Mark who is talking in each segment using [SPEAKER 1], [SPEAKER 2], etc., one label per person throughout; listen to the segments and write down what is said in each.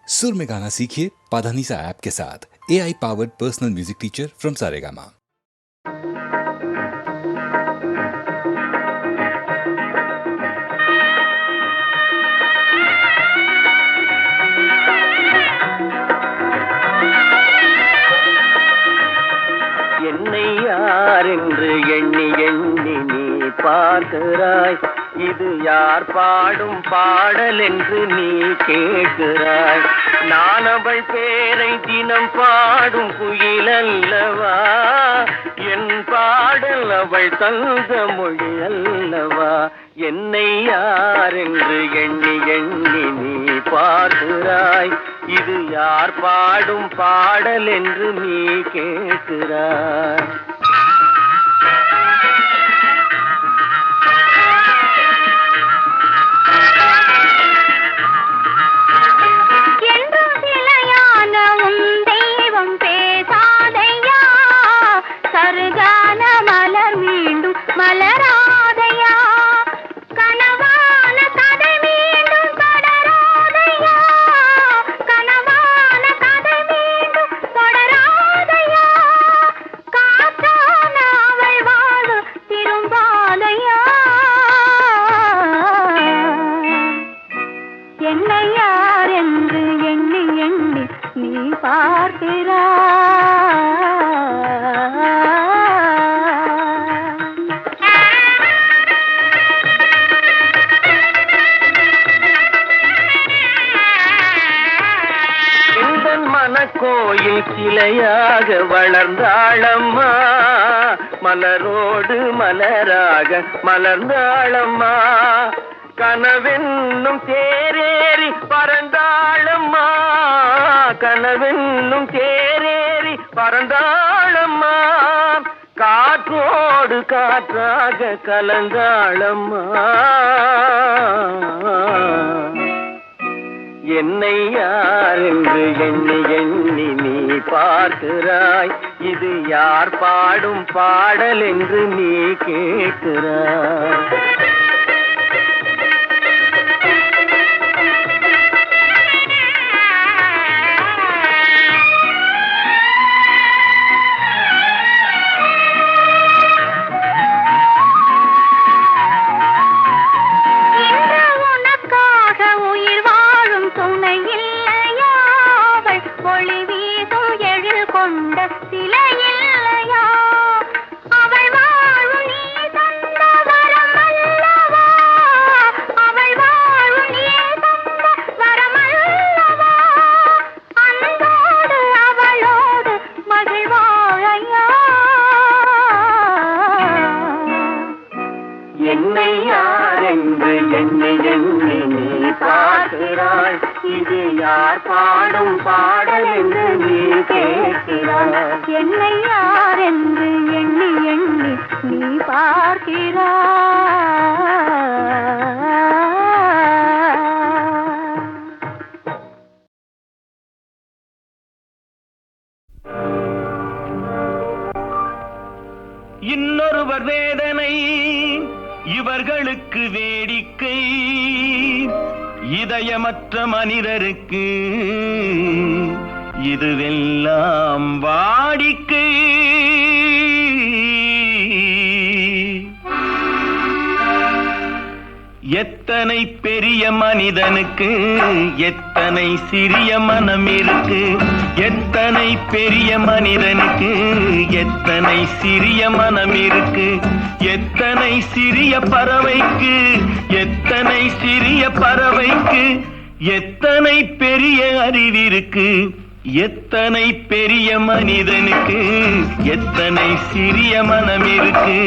[SPEAKER 1] सुर में गाना सीखिए पाधानीसा ऐप के साथ। AI powered personal music teacher from Saregama.
[SPEAKER 2] என்னை யார் என்று எண்ணி எண்ணி நீ பார்க்கிறாய். இது யார் பாடும் பாடல் என்று நீ கேட்கிறாய். நான் அவள் பேரை தினம் பாடும் குயில் அல்லவா, என் பாடல் அவள் தந்த மொழி அல்லவா. என்னை யார் என்று எண்ணி எண்ணி நீ பார்க்கிறாய். இது யார் பாடும் பாடல் என்று நீ கேட்கிறாய். கோயில் கிளையாக வளர்ந்தாளம்மா, மலரோடு மலராக மலர்ந்தாளம்மா. கனவென்னும் தேரேறி பறந்தாளம்மா, கனவென்னும் தேரேறி பறந்தாளம்மா. காற்றோடு காற்றாக கலந்தாளம்மா. என்னை யார் என்று எண்ணி எண்ணி நீ பார்க்கிறாய். இது யார் பாடும் பாடல் என்று நீ கேட்கிறாய். என்னை யார் என்று எண்ணி எண்ணி நீ பார்க்கிறாய். இது யார் பாடும் பாடல் என்று நீ கேட்கிறாய்.
[SPEAKER 3] என்னை யார் என்று எண்ணி எண்ணி நீ பார்க்கிறாய்.
[SPEAKER 2] இன்னொருவர் வேதனை இவர்களுக்கு வேடிக்கை, இதயமற்ற மனிதருக்கு இதுவெல்லாம் வாடிக்கை. எத்தனை பெரிய மனிதனுக்கு எத்தனை சிறிய மனம் இருக்கு. எத்தனை பெரிய மனிதனுக்கு எத்தனை சிறிய மனம் இருக்கு. எத்தனை சிறிய பறவைக்கு எத்தனை சிறிய பறவைக்கு எத்தனை பெரிய அறிவிருக்கு. எத்தனை பெரிய மனிதனுக்கு எத்தனை சிறிய மனம் இருக்கு.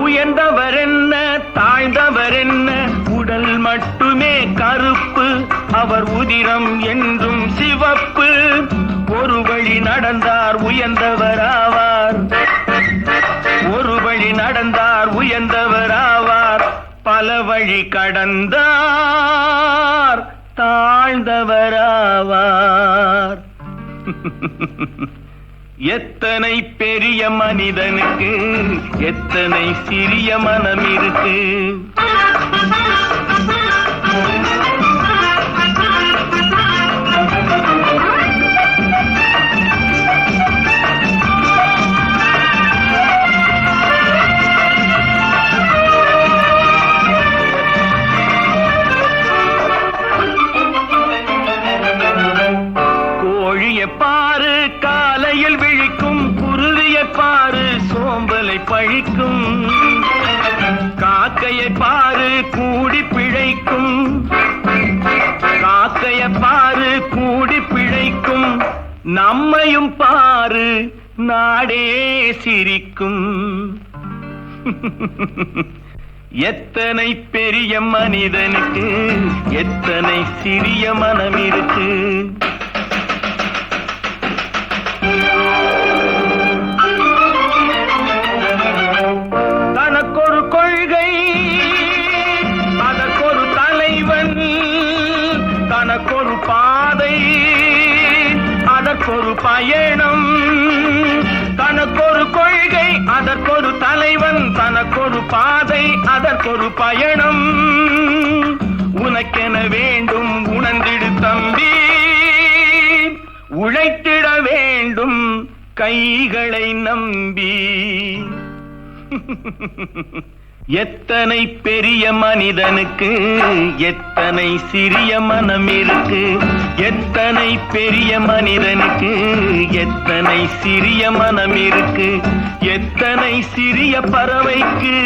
[SPEAKER 2] உயர்ந்தவர் என்ன தாழ்ந்தவர் என்ன, உடல் மட்டுமே கருப்பு, அவர் உதிரம் என்றும் சிவப்பு. ஒரு வழி நடந்தார் உயர்ந்தவராவார், ஒரு வழி நடந்தார் உயர்ந்தவராவார். வழி கடந்தார் தாழ்ந்தவராவார். எத்தனை பெரிய மனிதனுக்கு எத்தனை சிறிய மனம் இருக்கு. பாரு காலையில் விழிக்கும், குருவியை பாரு சோம்பலை பழிக்கும், காக்கையை பாரு கூடி பிழைக்கும், காக்கையை பாரு கூடி பிழைக்கும், நம்மையும் பாரு நாடே சிரிக்கும். எத்தனை பெரிய மனிதனுக்கு எத்தனை சிறிய மனம் இருக்கு. தனக்கொரு கொள்கை அதற்கொரு தலைவன், தனக்கொரு பாதை அதற்கொரு பயணம், தனக்கொரு கொள்கை அதற்கொரு தலைவன், தனக்கொரு பாதை அதற்கொரு பயணம். உனக்கென வேண்டும் உணர்ந்திடு தம்பி, உழைத்திட வேண்டும் கைகளை நம்பி. எத்தனை பெரிய மனிதனுக்கு எத்தனை சிறிய மனம் இருக்கு. எத்தனை பெரிய மனிதனுக்கு எத்தனை சிறிய மனம் இருக்கு. எத்தனை சிறிய பறவைக்கு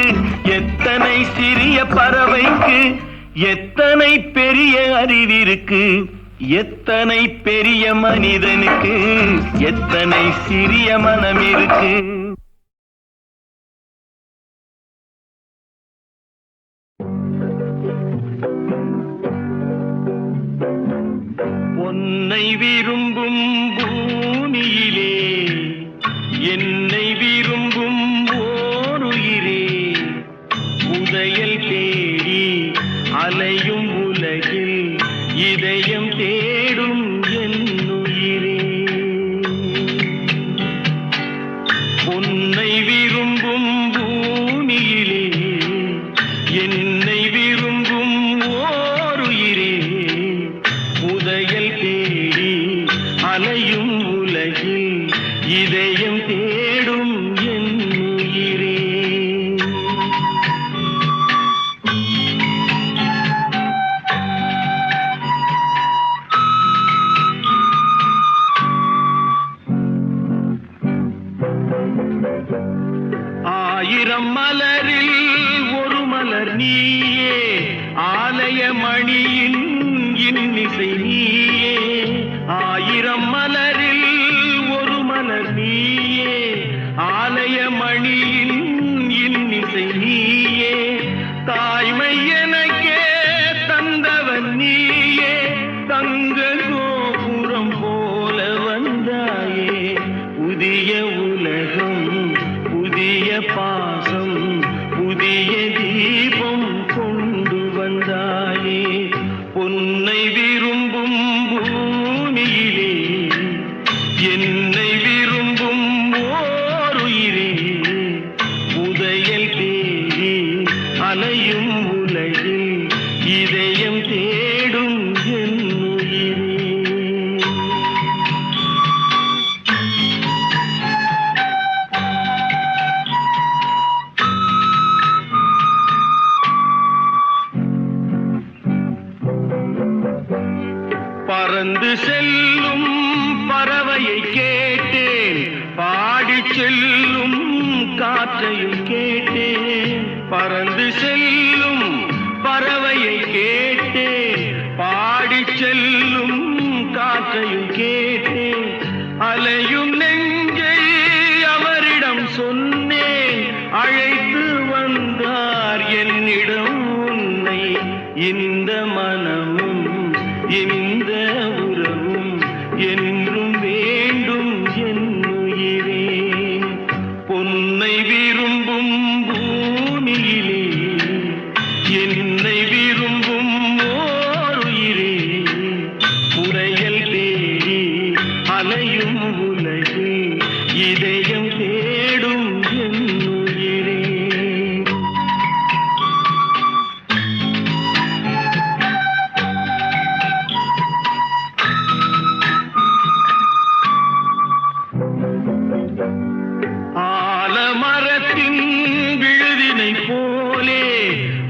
[SPEAKER 2] எத்தனை சிறிய பறவைக்கு எத்தனை பெரிய அறிவிருக்கு. எத்தனை பெரிய மனிதனுக்கு எத்தனை சிறிய மனம் இருக்கு. பொன்னை விரும்பும் பூமியிலே என்னை விரும்பும் ஓருயிரே, உதயல் தேடி அலையும் உலகில் இதயம் தேடும் என்னுயிரே. பொன்னை விரும்பும் பூமியிலே என்னை விரும்பும் ஓருயிரே, உதயல் தேடி அலையும் உலகில் இதயம் தேடும் என்னுயிரே. ஆயிரம் மலரில் ஒரு மலர் நீயே, ஆலய மணியின் இன்னிசை நீயே. ஆயிரம் மலரில் ஒரு மலர் நீயே, ஆலய மணியின் இன்னிசை நீயே. தாய்மை எனக்கே தந்தவன் நீயே, தங்க கோபுரம் போல வந்தாயே. புதிய உலகம் புதிய பாசம் புதிய தீபம் கொண்டு வந்தாயே. பொன்னை விரும்பும் பூமியிலே என்னை விரும்பும் ஓருயிரே, உதயல் தேடி அலையும் உலகில் இதயம் தேடும் என்னுயிரே. பறந்து செல்லும் பறவையை கேட்டேன், பாடிச் செல்லும் காற்றையும் கேட்டேன். பறந்து செல்லும் பறவையை கேட்டேன், பாடிச் செல்லும் காற்றையும் கேட்டேன். அலையும் நெஞ்சை அவரிடம் சொன்னேன், அழைத்து வந்தார் என்னிடம் உன்னை. இந்த மனமும் இந்த உறவும் என்றும் வேண்டும் என்னுயிரே. பொன்னை விரும்பும் பூமியிலே என்னை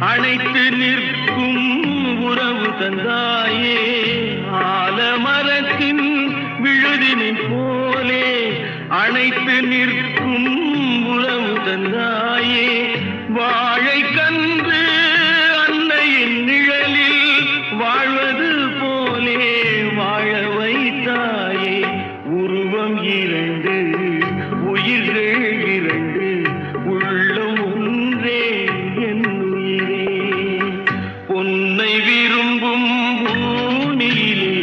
[SPEAKER 2] அணைத்து நிற்கும் உறவு தந்தாயே ஆலமரத்தின் விழுதினை போலே அணைத்து நிற்கும் உறவு தந்தாயே வாழை கன்று அன்னையின் நிழலில் வாழ்வது போலே வாழ வைத்தாயே உருவம் இரண்டு உயிர்கள் இரண்டு உள்ளம் ஒன்றே என் உயிரே பொன்னை விரும்பும் பூமியிலே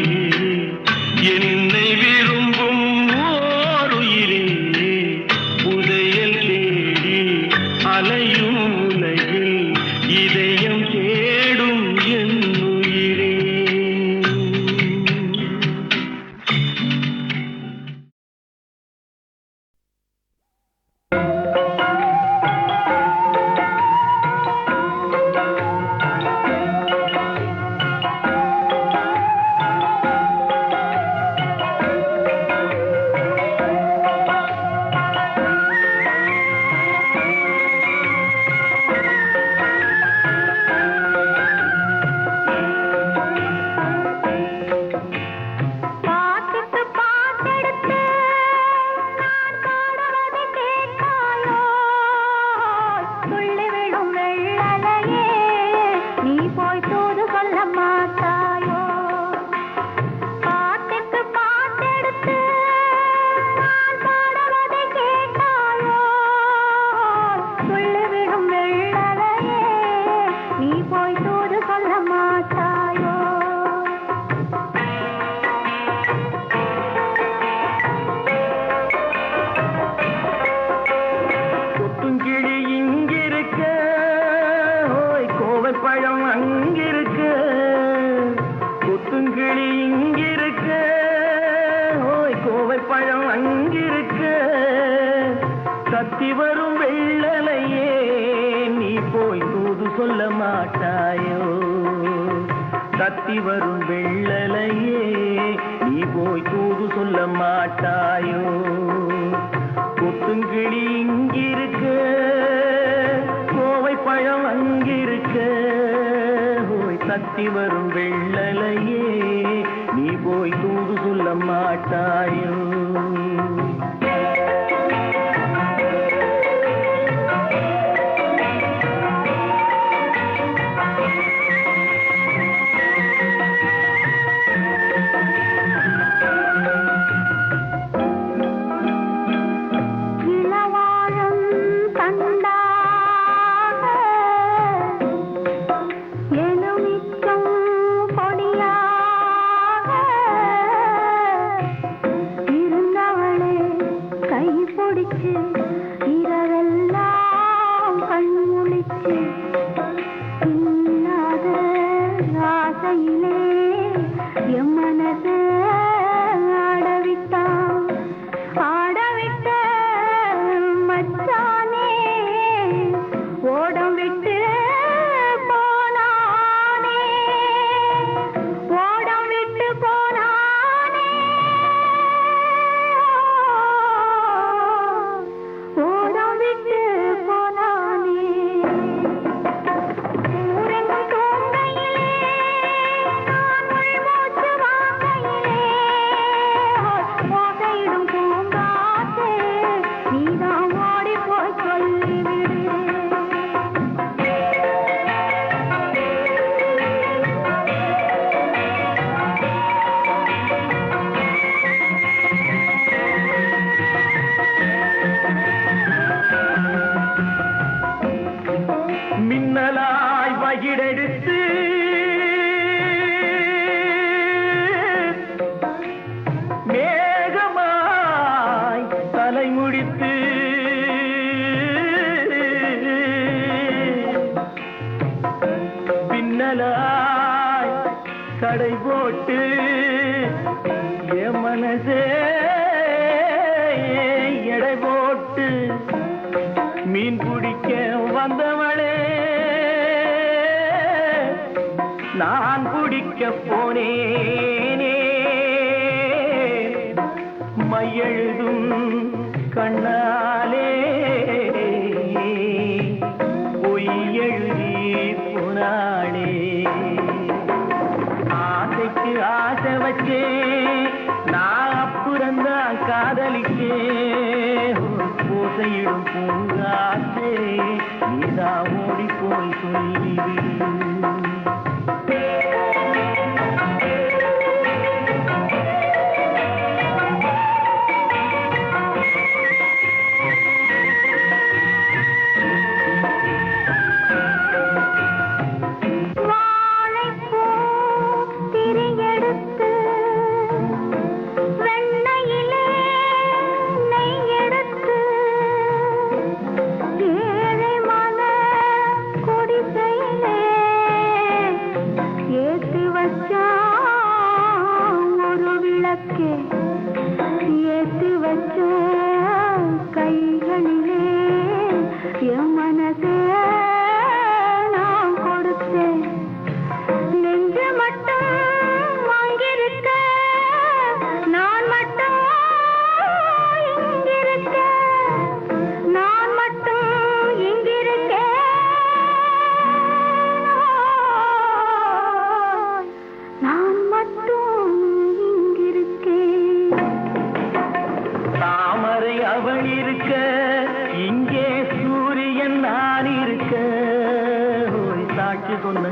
[SPEAKER 2] என்னை விரும்பும் ஓருயிரே புதையல் தேடி அலையும் உலகில் இதயம் தேடும் என் உயிரே.
[SPEAKER 3] பார்த்துட்டு பார்த்தெடுத்து நான் பாடுவதை கேட்காயோ துள்ளி விடும் வெள்ளலையே நீ போய் தூது சொல்ல மாட்டாயோ பார்த்துட்டு பார்த்தெடுத்து நான் பாடுவதை கேட்காயோ துள்ளி விடும் வெள்ளலையே நீ போய் தூது சொல்ல மாட்டாயோ
[SPEAKER 2] கொத்துங்கிளி இங்கிருக்க ஓய் கோவை பழம் அங்கிருக்க கொத்துங்கிளி இங்கிருக்க ஓய் கோவை பழம் அங்கிருக்க கத்தி வரும் வெள்ளலையே நீ போய் தூது சொல்ல மாட்டாயோ கத்தி வரும் வெள்ளலையே நீ போய் தூது சொல்ல மாட்டாயோ கொத்துங்கிளி இங்கிருக்க கோவை பழம் அங்கிருக்க ஓய் தத்தி வரும் வெள்ளலையே நீ போய் தூது சொல்ல மாட்டாயோ
[SPEAKER 3] இளவாழம் தண்டாக எலுமிச்சம் பொடியாக இருந்தவளே கை பிடிச்சு இரவெல்லாம் கண் முழிச்சு இல்லாத ஆசையிலே என் மனசு ஆடவிட்டான் ஆடவிட்ட மச்சானே ஓடம் விட்டு போனானே ஓடம் விட்டு போனானே ஓடம் விட்டு போனானே ஊரெங்கும் தூங்கையிலே நான் உள்மூச்சு வாங்கையிலே ஓசையிடும் பூங்காற்றே நீதான் ஓடி போய் சொல்லிவிடு
[SPEAKER 2] மின்னலாய் வகிடெடுத்து மேகமாய் தலைமுடித்து பின்னலாய் கடை போட்டு என் மனசே எடை போட்டு மீன் பிடிக்க வந்தவளே நான் பிடிக்க போனேனே மையெழுதும் கண்ணாலே பொய் எழுதி போனாளே ஆசைக்கு ஆசை வச்சே நான் அப்புறந்தான் காதலிக்கே பூசையிடும் பூங்காற்றே நீதா ஓடி போய் சொல்லிடு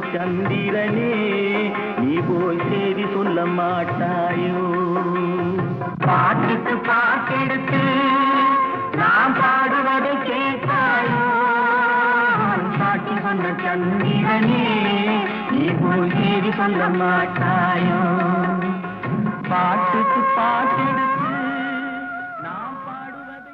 [SPEAKER 2] சந்திரனே நீ போய் செய்தி சொல்ல மாட்டாயோ பாட்டுக்கு பாட்டெடுத்து நாம் பாடுவதை கேட்டாயோ சாட்சி சொன்ன சந்திரனே நீ போய் செய்தி சொல்ல மாட்டாயோ பாட்டுக்கு பாட்டெடுத்து நாம் பாடுவதை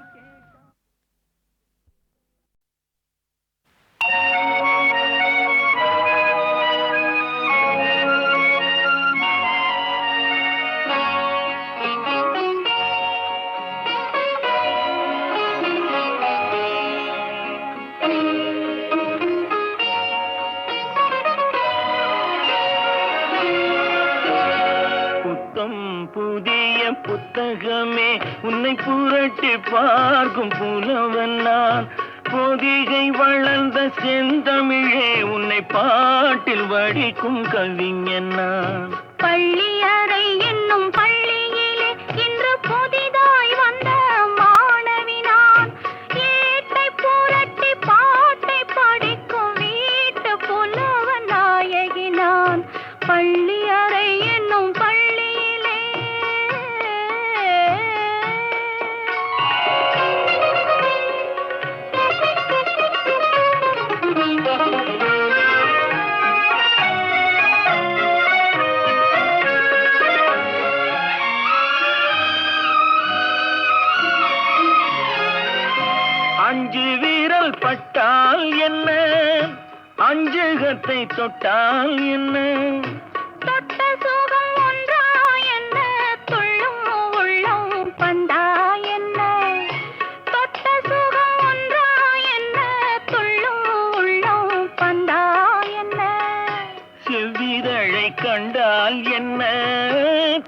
[SPEAKER 2] புதிய புத்தகமே உன்னை புரட்டி பார்க்கும் புலவன் நான் பொதிகை வளர்ந்த செந்தமிழே உன்னை பாட்டில் வடிக்கும் கவிஞன் நான்
[SPEAKER 3] பள்ளியறை என்னும் பள்ளியிலே இன்று புதிதாய் வந்த மாணவி நான் ஏட்டை புரட்டி பாட்டை படிக்கும் வீட்டு புலவன் நாயகி நான் பள்ளியறை என்னும்
[SPEAKER 2] அஞ்சு வீரல் பட்டால் என்ன அஞ்சுகத்தை தொட்டால் என்ன
[SPEAKER 3] தொட்ட சுகம் ஒன்றா என்ன துள்ளும் உள்ளம் பந்தா என்ன தொட்ட சுகம் ஒன்றா என்ன துள்ளும் உள்ளம் பந்தா என்ன
[SPEAKER 2] செவ்விதழை கண்டால் என்ன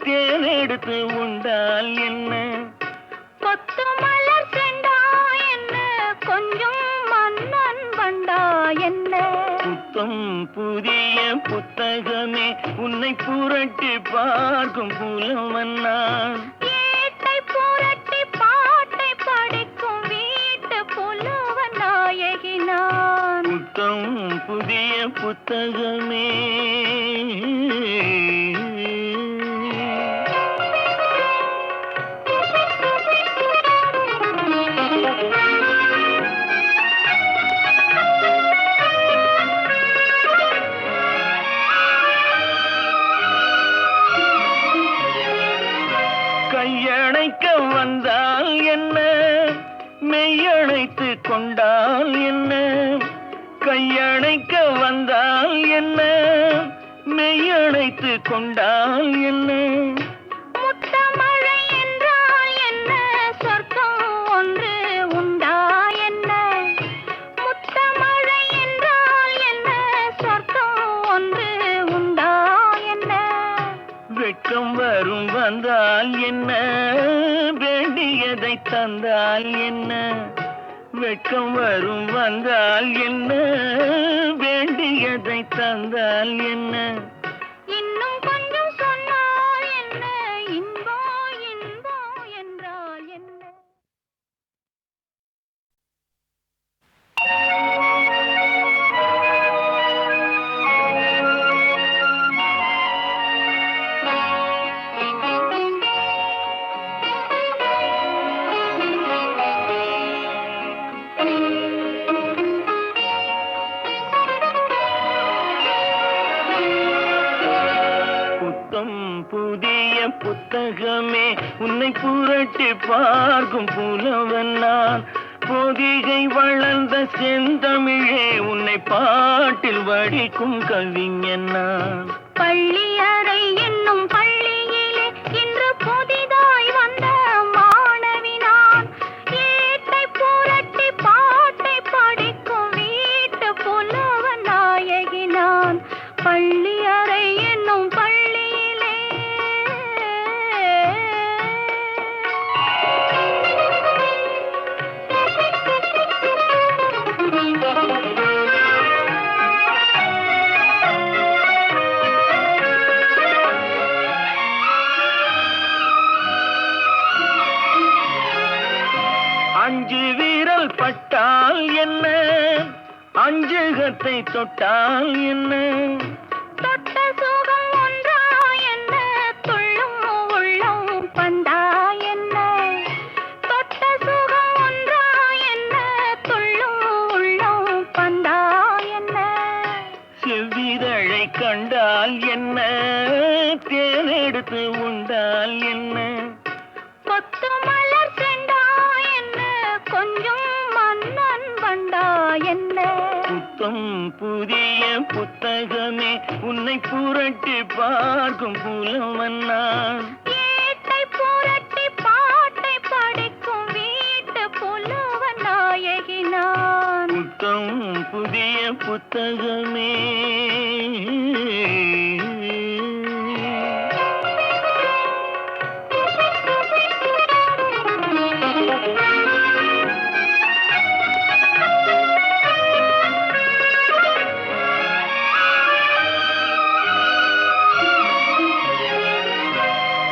[SPEAKER 2] தேனெடுத்து உண்டால் என்ன
[SPEAKER 3] கொத்து மலர் செண்டா என்ன கொஞ்சம் மன்னன் வந்தா என்ன
[SPEAKER 2] புத்தம் புதிய புத்தகமே உன்னை புரட்டி பார்க்கும் புலவன் நான்
[SPEAKER 3] ஏட்டை புரட்டி பாட்டை படிக்கும் வீட்டு புலவன் நாயகி நான்
[SPEAKER 2] புத்தம் புதிய புத்தகமே கையணைக்க வந்தால் என்ன மெய்யணைத்து கொண்டால் என்ன கையணைக்க வந்தால் என்ன மெய்யணைத்து கொண்டால் என்ன
[SPEAKER 3] முத்தமழை என்றால் என்ன சொர்க்கம் ஒன்று உண்டா என்ன முத்தமழை என்றால் என்ன சொர்க்கம் ஒன்று உண்டா என்ன
[SPEAKER 2] வெட்கம் வரும் வந்தால் என்ன வேண்டியதை தந்தால் என்ன வெட்கம் வரும் வந்தால் என்ன வேண்டியதை வேண்டியதை தந்தால் என்ன?
[SPEAKER 3] இன்னும் கொஞ்சம் சொன்னால் என்ன? இன்பம் இன்பம் என்றால் என்ன?
[SPEAKER 2] புத்தம் புதிய புத்தகமே உன்னை புரட்டி பார்க்கும் புலவன் நான். பொதிகை வளர்ந்த செந்தமிழே உன்னை பாட்டில் வடிக்கும் கவிஞன் நான்.
[SPEAKER 3] பள்ளியறை என்னும் பள்ளியிலே இன்று புதிதாய் வந்த மாணவி நான். ஏட்டை புரட்டி பாட்டை படிக்கும் வீட்டு புலவ நாயகி நான். பள்ளியறை என்னும் பள்ளியிலே
[SPEAKER 2] அஞ்சு வீரல் பட்டால் என்ன, அஞ்சுகத்தை தொட்டால் என்ன?
[SPEAKER 3] தொட்ட சுகம் ஒன்றா என்ன? துள்ளும் உள்ளம் பந்தா என்ன? தொட்ட சுகம் ஒன்றா என்ன? துள்ளும் உள்ளம் பந்தா என்ன?
[SPEAKER 2] செவ்விதழை கண்டால் என்ன, தேனெடுத்து உண்டால் என்ன?
[SPEAKER 3] கொத்து மலர் செண்டா என்ன? கொஞ்சம் மன்னன் வண்டா என்ன?
[SPEAKER 2] புத்தம் புதிய புத்தகமே உன்னை புரட்டி பார்க்கும் புலவன் நான்.
[SPEAKER 3] ஏட்டை புரட்டி பாட்டை படிக்கும் வீட்டு புலவ நாயகி நான்.
[SPEAKER 2] புத்தம் புதிய புத்தகமே.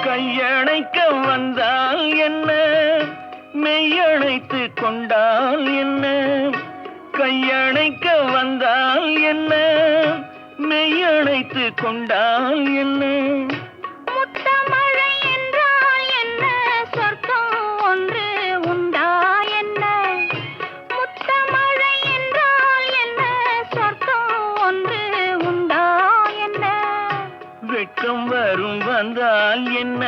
[SPEAKER 2] கையணைக்க வந்தால் என்ன, மெய்யணைத்து கொண்டால் என்ன? கையணைக்க வந்தால் என்ன, மெய்யணைத்து கொண்டால் என்ன?
[SPEAKER 3] முத்தமழை என்றால் என்ன? சொர்க்கம் ஒன்று உண்டா என்ன? முத்தமழை என்றால் என்ன? சொர்க்கம் ஒன்று உண்டா என்ன?
[SPEAKER 2] வெட்கம் வரும் வந்தால் என்ன,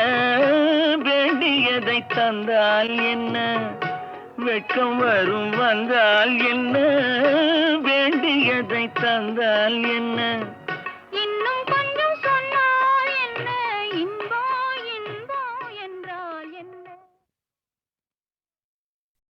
[SPEAKER 2] வேண்டியதை தந்தால் என்ன? வெட்கம் வரும் வந்தால் என்ன, வேண்டியதை தந்தால் என்ன?